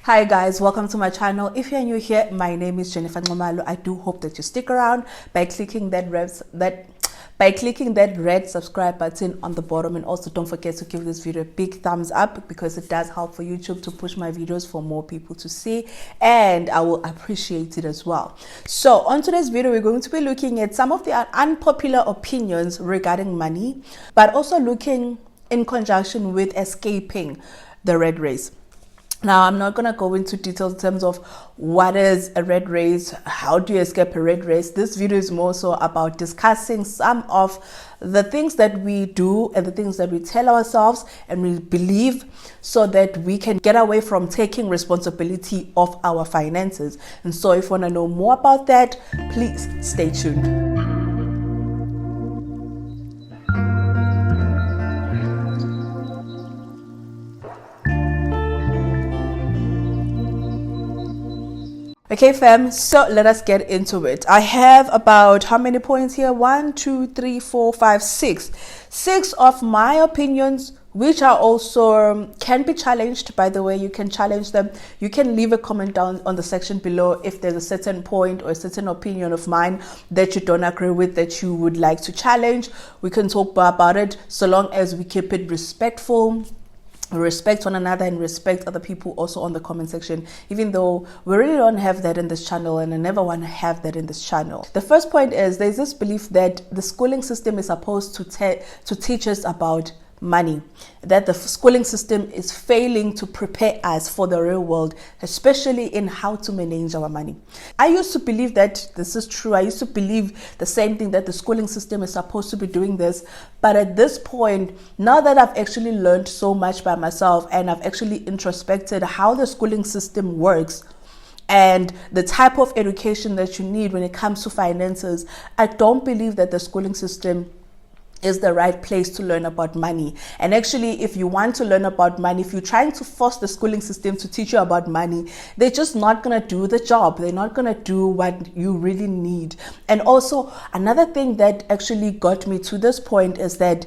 Hi guys, welcome to my channel. If you're new here, my name is Jennifer Ngomalo. I do hope that you stick around by clicking that red subscribe button on the bottom, and also don't forget to give this video a big thumbs up because it does help for YouTube to push my videos for more people to see, and I will appreciate it as well. So on today's video, we're going to be looking at some of the unpopular opinions regarding money, but also looking in conjunction with escaping the red race. Now, I'm not going to go into details in terms of what is a red race, how do you escape a red race. This video is more so about discussing some of the things that we do and the things that we tell ourselves and we believe, so that we can get away from taking responsibility of our finances. And so if you want to know more about that, please stay tuned. Okay fam, so let us get into it. I have about how many points here? 1, 2, 3, 4, 5, 6. 6 of my opinions, which are also can be challenged. By the way, you can challenge them. You can leave a comment down on the section below if there's a certain point or a certain opinion of mine that you don't agree with, that you would like to challenge. We can talk about it, so long as we keep it respectful. Respect one another and respect other people also on the comment section, even though we really don't have that in this channel, and I never want to have that in this channel. The first point is there's this belief that the schooling system is supposed to teach us about money, that the schooling system is failing to prepare us for the real world, especially in how to manage our money. I used to believe that this is true. I used to believe the same thing, that the schooling system is supposed to be doing this. But at this point, now that I've actually learned so much by myself and I've actually introspected how the schooling system works and the type of education that you need when it comes to finances, I don't believe that the schooling system is the right place to learn about money. And actually, if you want to learn about money, if you're trying to force the schooling system to teach you about money, they're just not going to do the job. They're not going to do what you really need. And also, another thing that actually got me to this point is that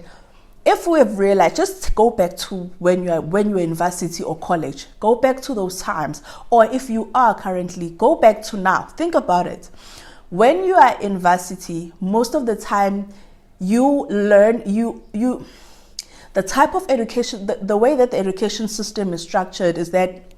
if we've realized, just go back to when you're in varsity or college, go back to those times, or if you are currently, go back to now. Think about it. When you are in varsity, most of the time, you learn the type of education, the way that the education system is structured is that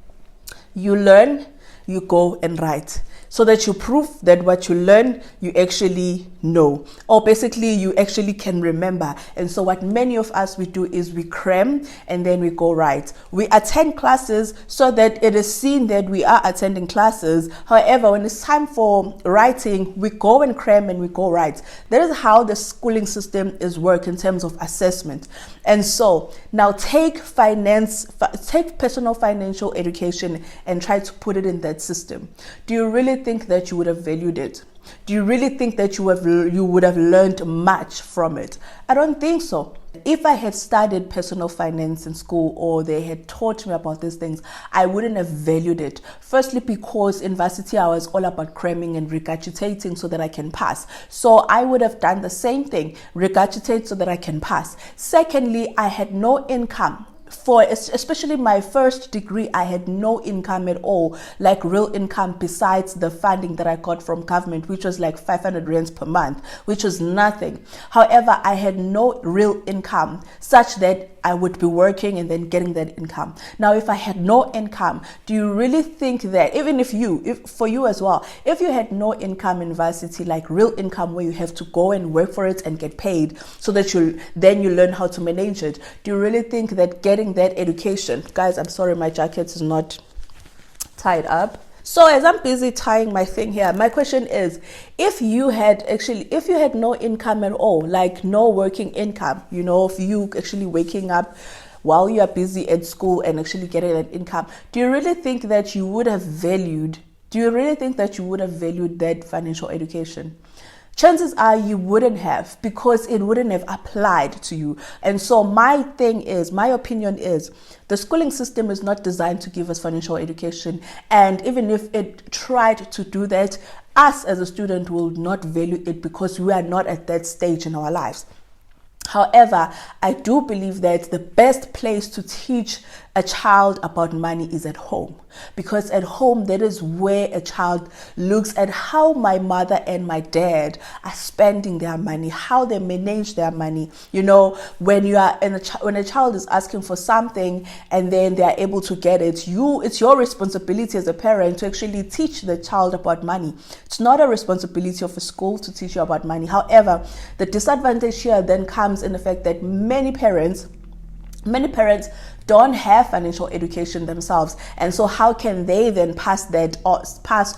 you learn, you go and write, so that you prove that what you learn, you actually know, or basically you actually can remember. And so what many of us we do is we cram and then we go write. We attend classes so that it is seen that we are attending classes. However, when it's time for writing, we go and cram and we go write. That is how the schooling system is work in terms of assessment. And so now take personal financial education and try to put it in that system. Do you really think that you would have valued it? Do you really think that you would have learned much from it? I don't think so. If I had studied personal finance in school, or they had taught me about these things, I wouldn't have valued it. Firstly, because in varsity I was all about cramming and regurgitating so that I can pass. So I would have done the same thing, regurgitate so that I can pass. Secondly, I had no income. For especially my first degree, I had no income at all, like real income, besides the funding that I got from government, which was like 500 rands per month, which was nothing. However, I had no real income such that I would be working and then getting that income. Now, if I had no income, do you really think that, even if for you as well, if you had no income in varsity, like real income where you have to go and work for it and get paid so that you learn how to manage it, do you really think that getting that education, guys, I'm sorry, my jacket is not tied up. So as I'm busy tying my thing here, my question is, if you had no income at all, like no working income, if you actually waking up while you are busy at school and actually getting an income, do you really think that you would have valued that financial education? Chances are you wouldn't have, because it wouldn't have applied to you. And so my opinion is, the schooling system is not designed to give us financial education. And even if it tried to do that, us as a student will not value it because we are not at that stage in our lives. However, I do believe that the best place to teach a child about money is at home, because at home, that is where a child looks at how my mother and my dad are spending their money, how they manage their money. You know, when you are when a child is asking for something and then they are able to get it, it's your responsibility as a parent to actually teach the child about money. It's not a responsibility of a school to teach you about money. However, the disadvantage here then comes in the fact that many parents don't have financial education themselves, and so how can they then pass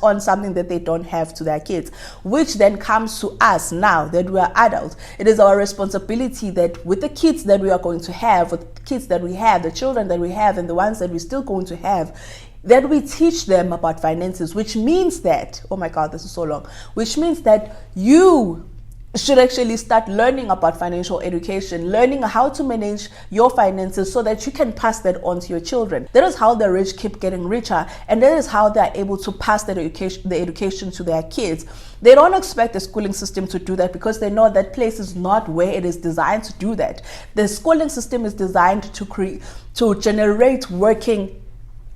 on something that they don't have to their kids, which then comes to us now that we are adults. It is our responsibility that with the kids that we are going to have, with the kids that we have, the children that we have, and the ones that we're still going to have, that we teach them about finances, which means that, oh my God, this is so long, which means that you should actually start learning about financial education, learning how to manage your finances so that you can pass that on to your children. That is how the rich keep getting richer, and that is how they're able to pass the education to their kids. They don't expect the schooling system to do that because they know that place is not where it is designed to do that. The schooling system is designed to generate working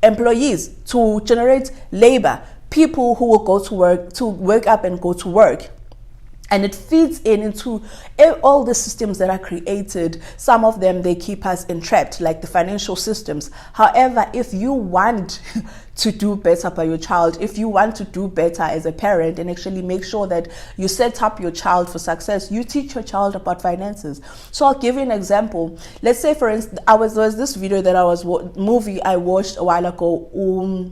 employees, to generate labor, people who will go to work, to wake up and go to work. And it feeds into all the systems that are created. Some of them, they keep us entrapped, like the financial systems. However, if you want to do better by your child, if you want to do better as a parent and actually make sure that you set up your child for success, you teach your child about finances. So I'll give you an example. Let's say, for instance, there was this video that movie I watched a while ago,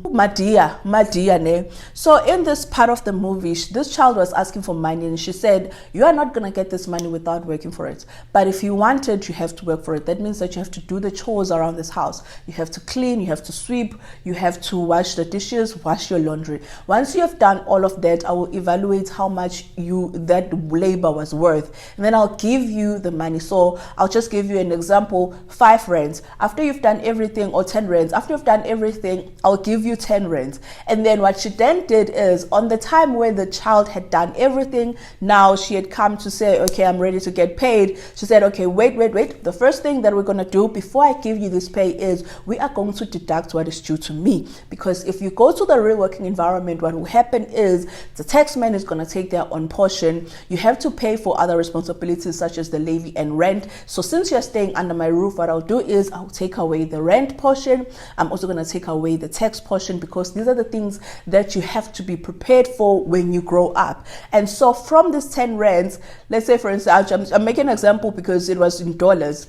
Madia ne. So in this part of the movie, this child was asking for money, and she said, you are not going to get this money without working for it. But if you want it, you have to work for it. That means that you have to do the chores around this house. You have to clean, you have to sweep, you have to wash the dishes, wash your laundry. Once you have done all of that, I will evaluate how much that labor was worth, and then I'll give you the money. So I'll just give you an example: 5 rands. After you've done everything, or 10 rands. After you've done everything, I'll give you 10 rands. And then what she then did is, on the time where the child had done everything, now she had come to say, okay, I'm ready to get paid. She said, okay, wait. The first thing that we're going to do before I give you this pay is we are going to deduct what is due to me. Because if you go to the real working environment, what will happen is the taxman is going to take their own portion. You have to pay for other responsibilities such as the levy and rent. So since you're staying under my roof, what I'll do is I'll take away the rent portion. I'm also going to take away the tax portion, because these are the things that you have to be prepared for when you grow up. And so from this 10 rands, let's say, for instance, I'm making an example because it was in dollars.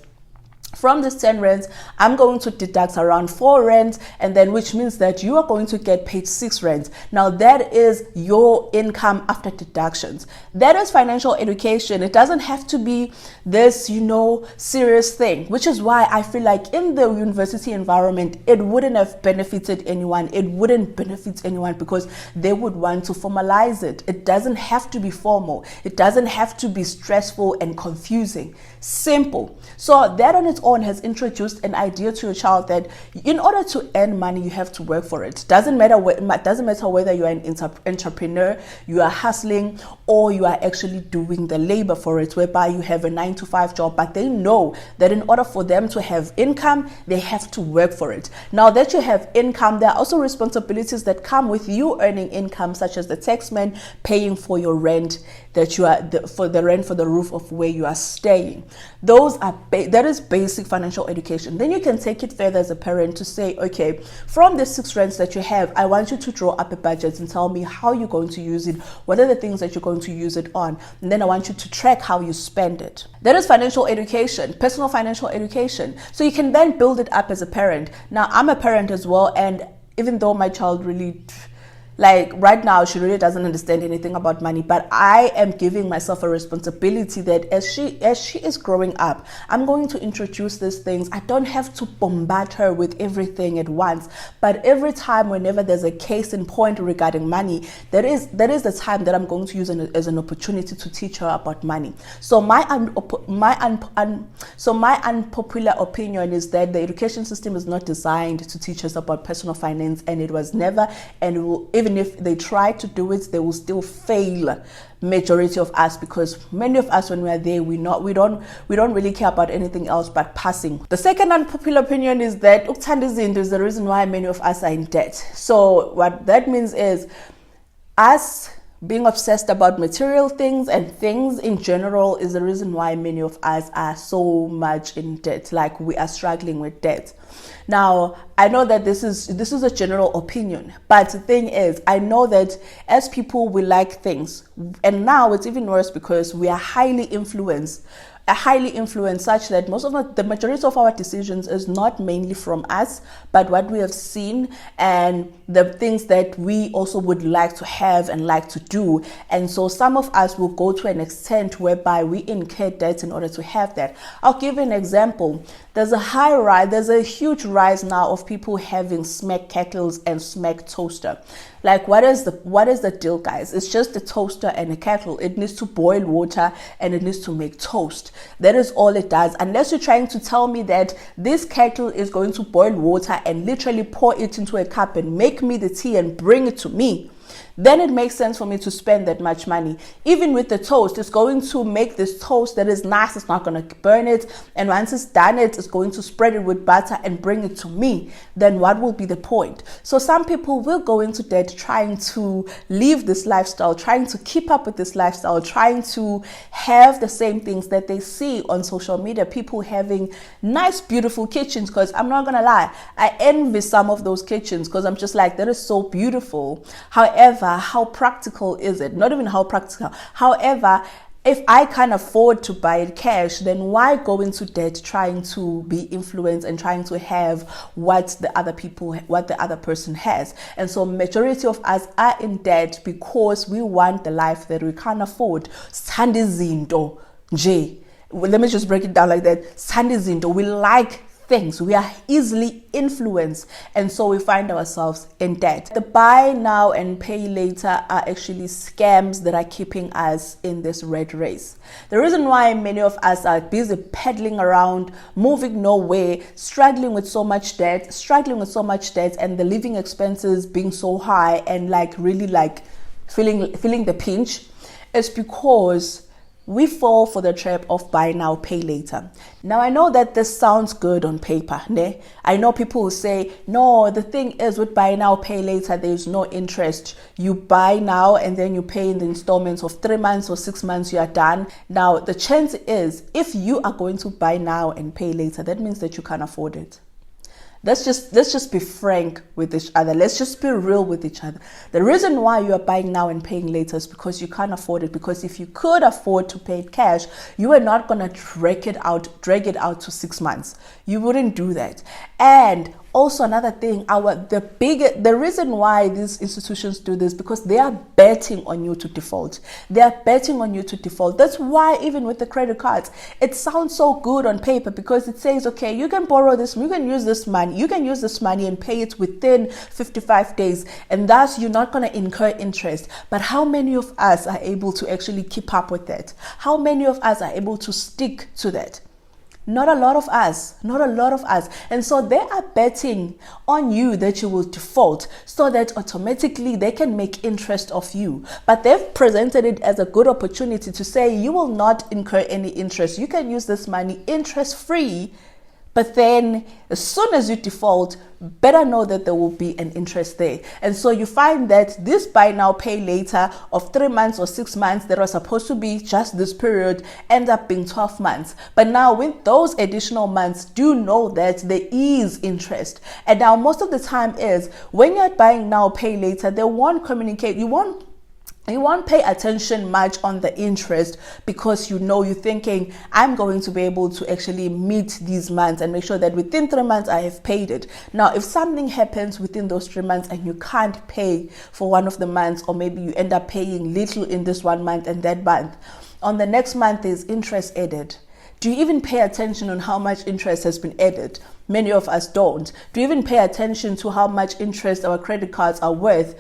From this 10 rands, I'm going to deduct around 4 rands, and then which means that you are going to get paid 6 rands. Now that is your income after deductions. That is financial education. It doesn't have to be this, serious thing, which is why I feel like in the university environment, it wouldn't have benefited anyone. It wouldn't benefit anyone because they would want to formalize it. It doesn't have to be formal. It doesn't have to be stressful and confusing. Simple. So that on its own has introduced an idea to your child that in order to earn money, you have to work for it. Doesn't matter whether you are an entrepreneur, you are hustling, or you are actually doing the labor for it, whereby you have a 9-to-5 job, but they know that in order for them to have income, they have to work for it. Now that you have income, there are also responsibilities that come with you earning income, such as the taxman paying for your rent, for the rent for the roof of where you are staying. That is basic financial education. Then you can take it further as a parent to say, okay, from the 6 rents that you have, I want you to draw up a budget and tell me how you're going to use it. What are the things that you're going to use it on? And then I want you to track how you spend it. That is financial education, personal financial education. So you can then build it up as a parent. Now, I'm a parent as well, and even though my child really, right now, she really doesn't understand anything about money, but I am giving myself a responsibility that as she is growing up, I'm going to introduce these things. I don't have to bombard her with everything at once, but every time, whenever there's a case in point regarding money, that is the time that I'm going to use as an opportunity to teach her about money. So my unpopular opinion is that the education system is not designed to teach us about personal finance, and it was never, and it will, even if they try to do it, they will still fail, majority of us, because many of us, when we are there, we don't really care about anything else but passing. The second unpopular opinion is that ukuthanda izinto is the reason why many of us are in debt. So what that means is us being obsessed about material things and things in general is the reason why many of us are so much in debt, like we are struggling with debt. Now, I know that this is a general opinion, but the thing is, I know that as people, we like things, and now it's even worse because we are highly influenced such that the majority of our decisions is not mainly from us, but what we have seen and the things that we also would like to have and like to do. And so some of us will go to an extent whereby we incur debt in order to have that. I'll give you an example. There's a huge rise now of people having smack kettles and smack toaster. Like, what is the deal, guys? It's just a toaster and a kettle. It needs to boil water and it needs to make toast. That is all it does. Unless you're trying to tell me that this kettle is going to boil water and literally pour it into a cup and make me the tea and bring it to me, then it makes sense for me to spend that much money. Even with the toast, it's going to make this toast that is nice. It's not going to burn it. And once it's done, it's going to spread it with butter and bring it to me. Then what will be the point? So some people will go into debt trying to live this lifestyle, trying to keep up with this lifestyle, trying to have the same things that they see on social media. People having nice, beautiful kitchens, because I'm not going to lie, I envy some of those kitchens because I'm just like, that is so beautiful. However, how practical is it? Not even how practical. However, if I can't afford to buy it cash, then why go into debt trying to be influenced and trying to have what the other person has? And so majority of us are in debt because we want the life that we can't afford. Sithanda izinto nje. Let me just break it down like that. Sithanda izinto. We like things. We are easily influenced, and so we find ourselves in debt. The buy now and pay later are actually scams that are keeping us in this red race. The reason why many of us are busy peddling around, moving nowhere, struggling with so much debt, and the living expenses being so high and really feeling the pinch, is because we fall for the trap of buy now, pay later. Now, I know that this sounds good on paper. Ne? I know people will say, no, the thing is with buy now, pay later, there's no interest. You buy now and then you pay in the installments of 3 months or 6 months, you are done. Now, the chance is, if you are going to buy now and pay later, that means that you can't afford it. Let's just be frank with each other. Let's just be real with each other. The reason why you are buying now and paying later is because you can't afford it. Because if you could afford to pay it cash, you are not going to drag it out to 6 months. You wouldn't do that. And also another thing, the reason why these institutions do this, because they are betting on you to default. They are betting on you to default. That's why even with the credit cards, it sounds so good on paper because it says, okay, you can borrow this, you can use this money and pay it within 55 days. And thus you're not going to incur interest. But how many of us are able to actually keep up with that? How many of us are able to stick to that? Not a lot of us. And so they are betting on you that you will default so that automatically they can make interest of you. But they've presented it as a good opportunity to say you will not incur any interest. You can use this money interest free. But then as soon as you default, better know that there will be an interest there. And so you find that this buy now, pay later of 3 months or 6 months that was supposed to be just this period end up being 12 months. But now with those additional months, do know that there is interest. And now most of the time is when you're buying now, pay later, they won't communicate. You won't pay attention much on the interest because you're thinking, I'm going to be able to actually meet these months and make sure that within 3 months I have paid it. Now, if something happens within those 3 months and you can't pay for one of the months, or maybe you end up paying little in this 1 month and that month, on the next month there's interest added. Do you even pay attention on how much interest has been added? Many of us don't. Do you even pay attention to how much interest our credit cards are worth?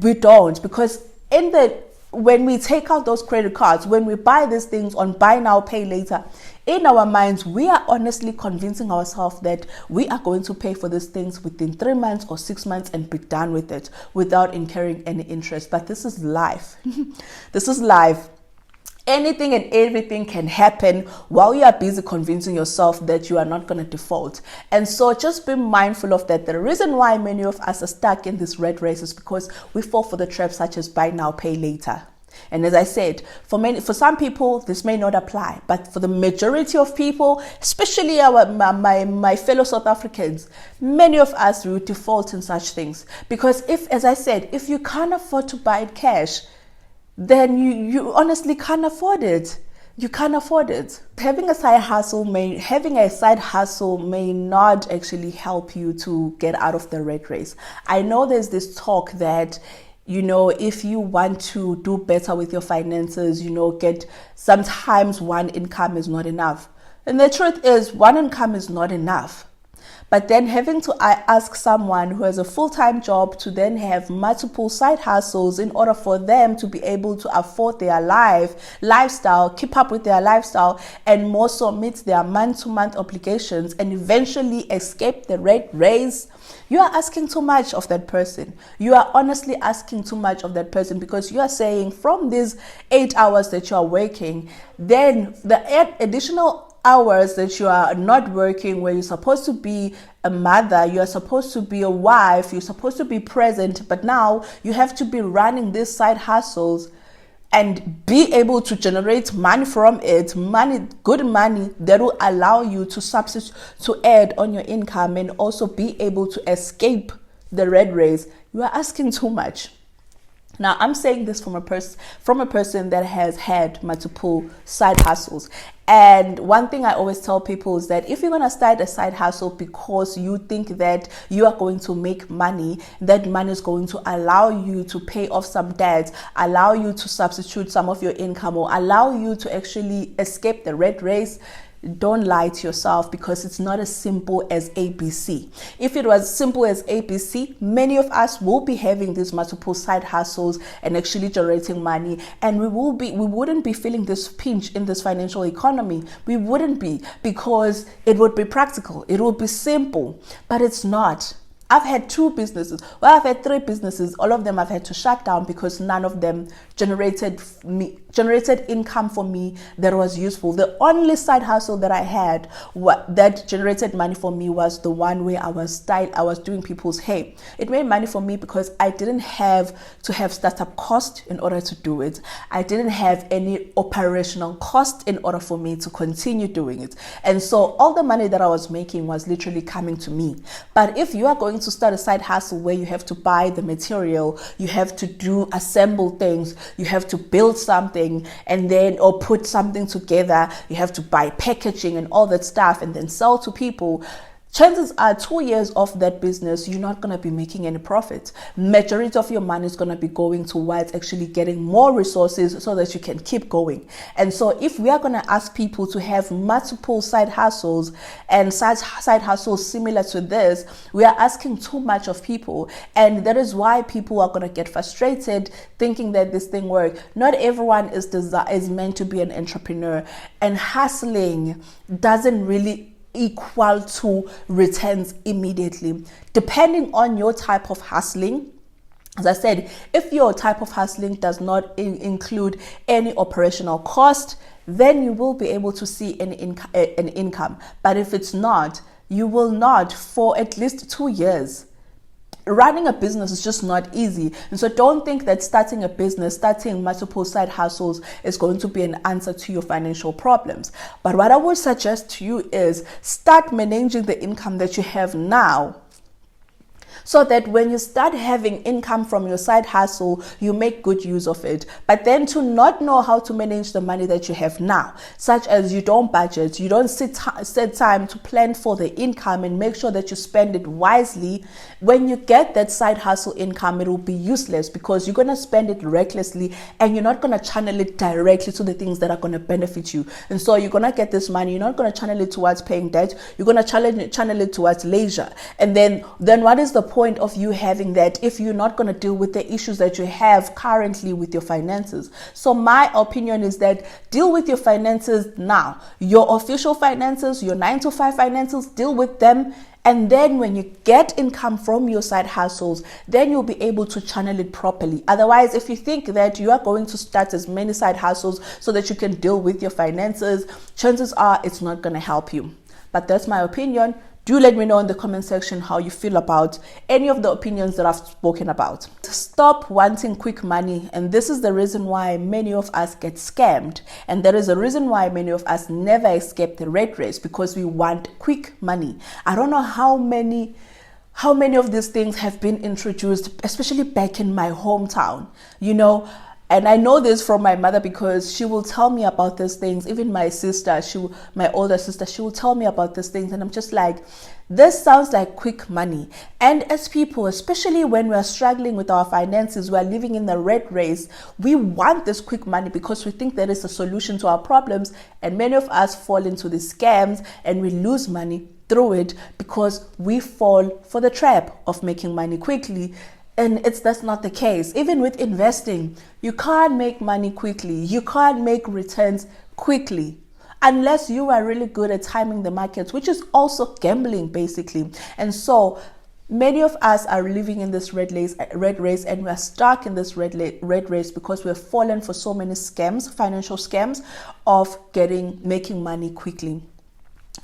We don't, because in the when we take out those credit cards, when we buy these things on buy now, pay later, in our minds, we are honestly convincing ourselves that we are going to pay for these things within 3 months or 6 months and be done with it without incurring any interest. But this is life. This is life. Anything and everything can happen while you are busy convincing yourself that you are not going to default. And so just be mindful of that. The reason why many of us are stuck in this red race is because we fall for the traps such as buy now, pay later. And as I said, for some people, this may not apply, but for the majority of people, especially my fellow South Africans, many of us will default in such things. Because as I said, if you can't afford to buy it cash, then you honestly can't afford it. You can't afford it. Having a side hustle may not actually help you to get out of the red race. I know there's this talk that, if you want to do better with your finances, sometimes one income is not enough. And the truth is, one income is not enough. But then having to ask someone who has a full-time job to then have multiple side hustles in order for them to be able to afford their lifestyle, keep up with their lifestyle, and more so meet their month-to-month obligations and eventually escape the red race, you are asking too much of that person. You are honestly asking too much of that person, because you are saying from these 8 hours that you are working, then the additional hours that you are not working, where you're supposed to be a mother, you're supposed to be a wife, you're supposed to be present, but now you have to be running these side hustles and be able to generate money from it, good money that will allow you to substitute, to add on your income and also be able to escape the red race. You are asking too much. Now, I'm saying this from a person that has had multiple side hustles. And one thing I always tell people is that if you're going to start a side hustle because you think that you are going to make money, that money is going to allow you to pay off some debts, allow you to substitute some of your income, or allow you to actually escape the red race, don't lie to yourself, because it's not as simple as ABC. If it was simple as ABC, many of us will be having these multiple side hustles and actually generating money, and we wouldn't be feeling this pinch in this financial economy. We wouldn't be, because it would be practical, it would be simple, but it's not. I've had 2 businesses. Well, I've had 3 businesses. All of them I've had to shut down because none of them generated income for me that was useful. The only side hustle that I had that generated money for me was the one where I was doing people's hair. It made money for me because I didn't have to have startup cost in order to do it. I didn't have any operational cost in order for me to continue doing it. And so all the money that I was making was literally coming to me. But if you are going to start a side hustle where you have to buy the material, you have to assemble things, you have to build something or put something together, you have to buy packaging and all that stuff and then sell to people, chances are 2 years of that business, you're not going to be making any profit. Majority of your money is going to be going towards actually getting more resources so that you can keep going. And so if we are going to ask people to have multiple side hustles and side hustles similar to this, we are asking too much of people. And that is why people are going to get frustrated thinking that this thing works. Not everyone is meant to be an entrepreneur, and hustling doesn't really equal to returns immediately, depending on your type of hustling. As I said, if your type of hustling does not include any operational cost, then you will be able to see an income. But if it's not, you will not for at least 2 years. Running a business is just not easy. And so don't think that starting multiple side hustles is going to be an answer to your financial problems. But what I would suggest to you is start managing the income that you have now, so that when you start having income from your side hustle, you make good use of it. But then to not know how to manage the money that you have now, such as you don't budget, you don't set time to plan for the income and make sure that you spend it wisely, when you get that side hustle income, it will be useless because you're going to spend it recklessly and you're not going to channel it directly to the things that are going to benefit you. And so you're going to get this money, you're not going to channel it towards paying debt, you're going to channel it towards leisure. And then what is the point of you having that if you're not going to deal with the issues that you have currently with your finances? So my opinion is that deal with your finances now. Your official finances, your 9 to 5 finances, deal with them. And then when you get income from your side hustles, then you'll be able to channel it properly. Otherwise, if you think that you are going to start as many side hustles so that you can deal with your finances, chances are it's not going to help you. But that's my opinion. Do let me know in the comment section how you feel about any of the opinions that I've spoken about. Stop wanting quick money. And this is the reason why many of us get scammed. And there is a reason why many of us never escape the rat race, because we want quick money. I don't know how many of these things have been introduced, especially back in my hometown, And I know this from my mother because she will tell me about these things. Even my sister, my older sister, she will tell me about these things. And I'm just like, this sounds like quick money. And as people, especially when we're struggling with our finances, we're living in the rat race, we want this quick money because we think that is a solution to our problems. And many of us fall into the scams and we lose money through it because we fall for the trap of making money quickly. And that's not the case. Even with investing, you can't make money quickly. You can't make returns quickly unless you are really good at timing the markets, which is also gambling basically. And so many of us are living in this red race, and we're stuck in this red race because we've fallen for so many scams, financial scams of making money quickly.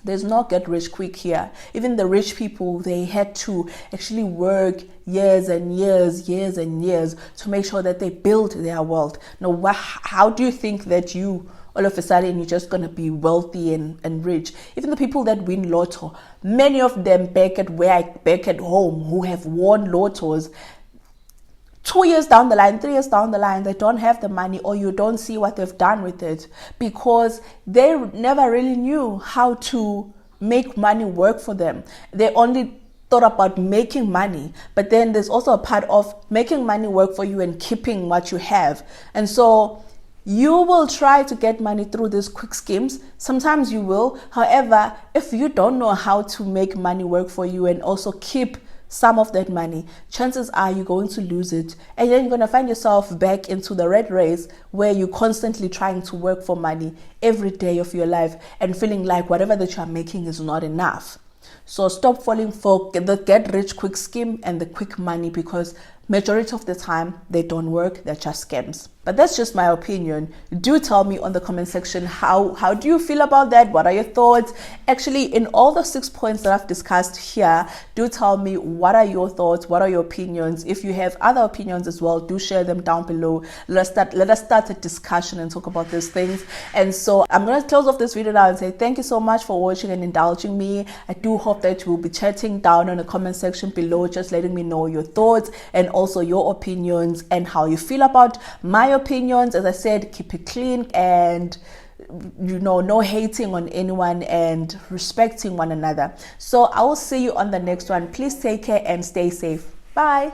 There's no get rich quick here. Even the rich people, they had to actually work years and years to make sure that they build their wealth. Now, how do you think that you all of a sudden you're just going to be wealthy and rich? Even the people that win lotto, many of them back at home who have won lottos, 2 years down the line, 3 years down the line, they don't have the money, or you don't see what they've done with it because they never really knew how to make money work for them. They only thought about making money, but then there's also a part of making money work for you and keeping what you have. And so you will try to get money through these quick schemes. Sometimes you will. However, if you don't know how to make money work for you and also keep some of that money, chances are you're going to lose it, and then you're going to find yourself back into the red race where you're constantly trying to work for money every day of your life and feeling like whatever that you're making is not enough. So stop falling for the get rich quick scheme and the quick money, because majority of the time they don't work, they're just scams. But that's just my opinion. Do tell me on the comment section, how do you feel about that? What are your thoughts? Actually, in all the 6 points that I've discussed here, do tell me what are your thoughts, what are your opinions. If you have other opinions as well, do share them down below. Let us start a discussion and talk about these things. And so I'm going to close off this video now and say thank you so much for watching and indulging me. I do hope that we'll be chatting down in the comment section below, just letting me know your thoughts and also your opinions and how you feel about my opinions. As I said, keep it clean and no hating on anyone and respecting one another. So I will see you on the next one. Please take care and stay safe. Bye.